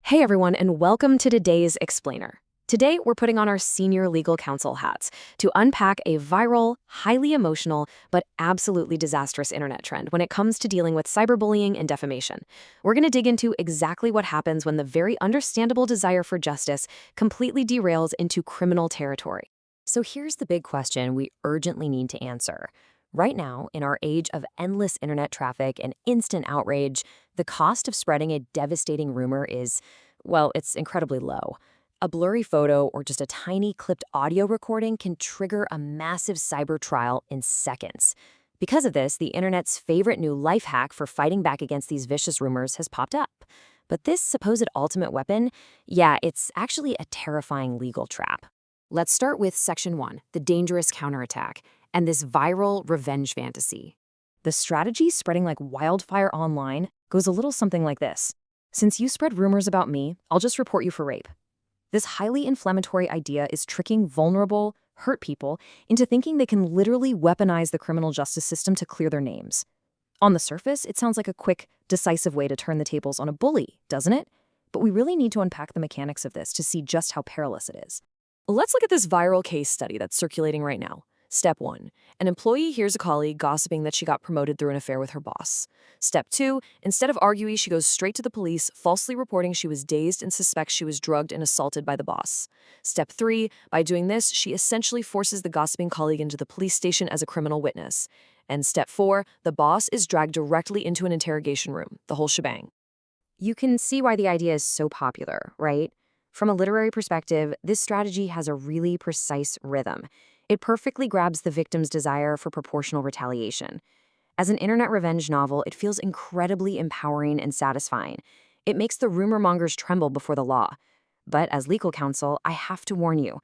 Hey everyone, and welcome to today's Explainer. Today, we're putting on our senior legal counsel hats to unpack a viral, highly emotional, but absolutely disastrous internet trend when it comes to dealing with cyberbullying and defamation. We're going to dig into exactly what happens when the very understandable desire for justice completely derails into criminal territory. So here's the big question we urgently need to answer. Right now, in our age of endless internet traffic and instant outrage, the cost of spreading a devastating rumor is, well, it's incredibly low. A blurry photo or just a tiny clipped audio recording can trigger a massive cyber trial in seconds. Because of this, the internet's favorite new life hack for fighting back against these vicious rumors has popped up. But this supposed ultimate weapon, yeah, it's actually a terrifying legal trap. Let's start with Section 1, the dangerous counterattack, and this viral revenge fantasy. The strategy spreading like wildfire online goes a little something like this. Since you spread rumors about me, I'll just report you for rape. This highly inflammatory idea is tricking vulnerable, hurt people into thinking they can literally weaponize the criminal justice system to clear their names. On the surface, it sounds like a quick, decisive way to turn the tables on a bully, doesn't it? But we really need to unpack the mechanics of this to see just how perilous it is. Let's look at this viral case study that's circulating right now. Step 1. An employee hears a colleague gossiping that she got promoted through an affair with her boss. Step 2. Instead of arguing, she goes straight to the police, falsely reporting she was dazed and suspects she was drugged and assaulted by the boss. Step 3. By doing this, she essentially forces the gossiping colleague into the police station as a criminal witness. And Step 4. The boss is dragged directly into an interrogation room, the whole shebang. You can see why the idea is so popular, right? From a literary perspective, this strategy has a really precise rhythm. It perfectly grabs the victim's desire for proportional retaliation. As an internet revenge novel, it feels incredibly empowering and satisfying. It makes the rumor mongers tremble before the law. But as legal counsel, I have to warn you.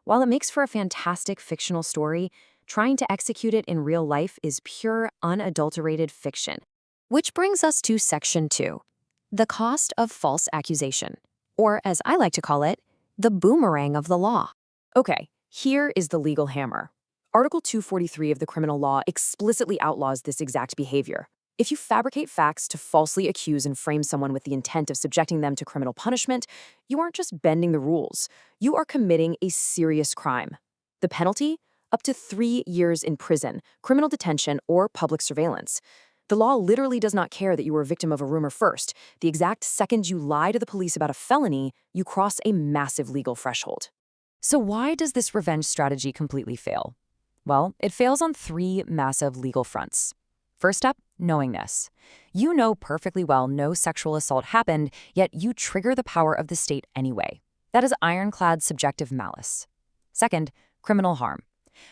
While it makes for a fantastic fictional story, trying to execute it in real life is pure, unadulterated fiction. Which brings us to Section 2, the cost of false accusation. Or, as I like to call it, the boomerang of the law. Okay, here is the legal hammer. Article 243 of the criminal law explicitly outlaws this exact behavior. If you fabricate facts to falsely accuse and frame someone with the intent of subjecting them to criminal punishment, you aren't just bending the rules. You are committing a serious crime. The penalty? Up to 3 years in prison, criminal detention, or public surveillance. The law literally does not care that you were a victim of a rumor first. The exact second you lie to the police about a felony, you cross a massive legal threshold. So why does this revenge strategy completely fail? Well, it fails on 3 massive legal fronts. First up, knowingness. You know perfectly well no sexual assault happened, yet you trigger the power of the state anyway. That is ironclad subjective malice. Second, criminal harm.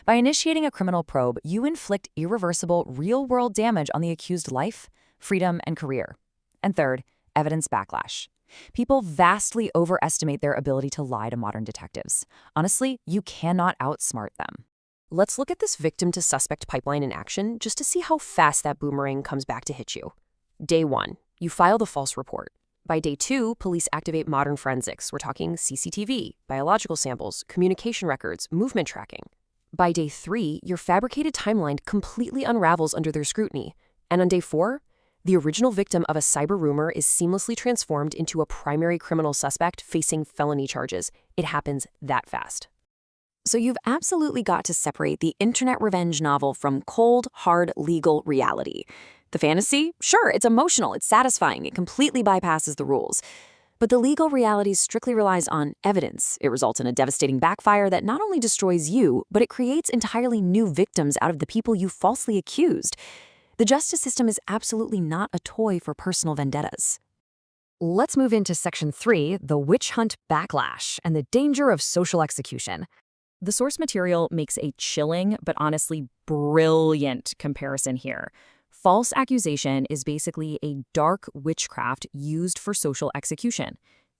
By initiating a criminal probe, you inflict irreversible, real-world damage on the accused life, freedom, and career. And third, evidence backlash. People vastly overestimate their ability to lie to modern detectives. Honestly, you cannot outsmart them. Let's look at this victim-to-suspect pipeline in action just to see how fast that boomerang comes back to hit you. Day 1, you file the false report. By day 2, police activate modern forensics. We're talking CCTV, biological samples, communication records, movement tracking. By day 3, your fabricated timeline completely unravels under their scrutiny. And on day 4, the original victim of a cyber rumor is seamlessly transformed into a primary criminal suspect facing felony charges. It happens that fast. So you've absolutely got to separate the internet revenge novel from cold, hard legal reality. The fantasy? Sure, it's emotional, it's satisfying, it completely bypasses the rules. But the legal reality strictly relies on evidence. It results in a devastating backfire that not only destroys you, but it creates entirely new victims out of the people you falsely accused. The justice system is absolutely not a toy for personal vendettas. Let's move into Section 3, the witch hunt backlash and the danger of social execution. The source material makes a chilling, but honestly brilliant comparison here. False accusation is basically a dark witchcraft used for social execution.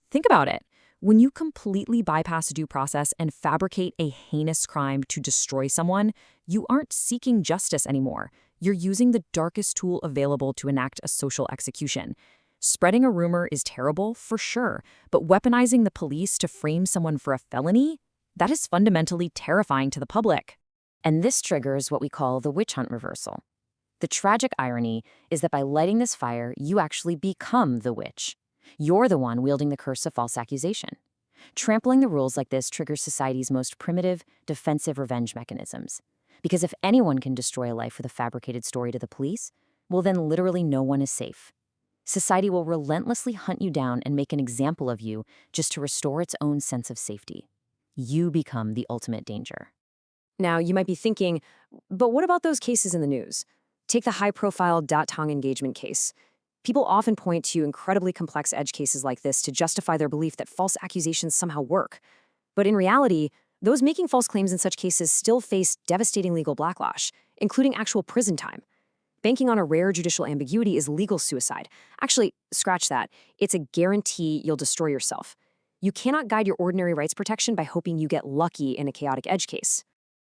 Think about it. When you completely bypass due process and fabricate a heinous crime to destroy someone, you aren't seeking justice anymore. You're using the darkest tool available to enact a social execution. Spreading a rumor is terrible, for sure, but weaponizing the police to frame someone for a felony? That is fundamentally terrifying to the public. And this triggers what we call the witch hunt reversal. The tragic irony is that by lighting this fire, you actually become the witch. You're the one wielding the curse of false accusation. Trampling the rules like this triggers society's most primitive, defensive revenge mechanisms. Because if anyone can destroy a life with a fabricated story to the police, well, then literally no one is safe. Society will relentlessly hunt you down and make an example of you just to restore its own sense of safety. You become the ultimate danger. Now, you might be thinking, but what about those cases in the news? Take the high-profile Datang engagement case. People often point to incredibly complex edge cases like this to justify their belief that false accusations somehow work. But in reality, those making false claims in such cases still face devastating legal backlash, including actual prison time. Banking on a rare judicial ambiguity is legal suicide. Actually, scratch that. It's a guarantee you'll destroy yourself. You cannot guide your ordinary rights protection by hoping you get lucky in a chaotic edge case.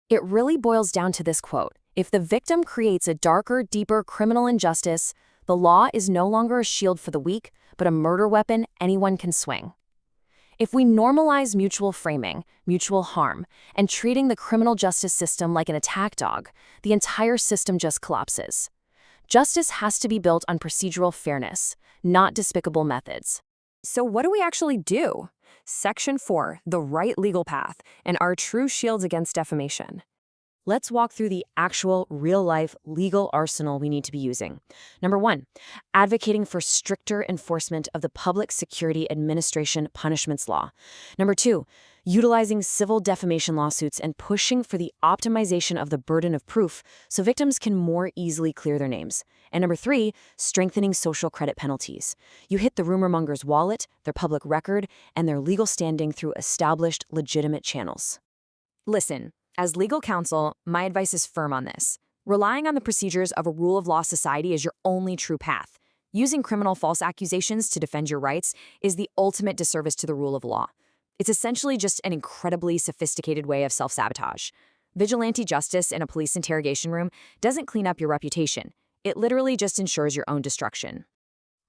It really boils down to this quote: if the victim creates a darker, deeper criminal injustice, the law is no longer a shield for the weak, but a murder weapon anyone can swing. If we normalize mutual framing, mutual harm, and treating the criminal justice system like an attack dog, the entire system just collapses. Justice has to be built on procedural fairness, not despicable methods. So what do we actually do? Section 4, the right legal path, and our true shields against defamation. Let's walk through the actual, real-life legal arsenal we need to be using. Number 1, advocating for stricter enforcement of the Public Security Administration Punishments Law. Number 2, utilizing civil defamation lawsuits and pushing for the optimization of the burden of proof so victims can more easily clear their names. And number 3, strengthening social credit penalties. You hit the rumor monger's wallet, their public record, and their legal standing through established, legitimate channels. Listen. As legal counsel, my advice is firm on this. Relying on the procedures of a rule of law society is your only true path. Using criminal false accusations to defend your rights is the ultimate disservice to the rule of law. It's essentially just an incredibly sophisticated way of self-sabotage. Vigilante justice in a police interrogation room doesn't clean up your reputation. It literally just ensures your own destruction.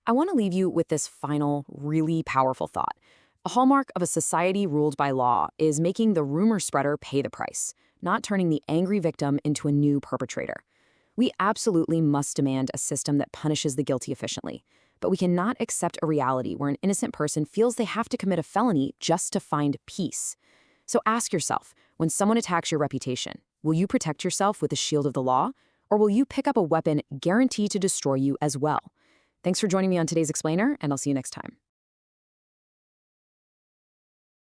I want to leave you with this final, really powerful thought. A hallmark of a society ruled by law is making the rumor spreader pay the price, not turning the angry victim into a new perpetrator. We absolutely must demand a system that punishes the guilty efficiently, but we cannot accept a reality where an innocent person feels they have to commit a felony just to find peace. So ask yourself, when someone attacks your reputation, will you protect yourself with the shield of the law, or will you pick up a weapon guaranteed to destroy you as well? Thanks for joining me on today's Explainer, and I'll see you next time.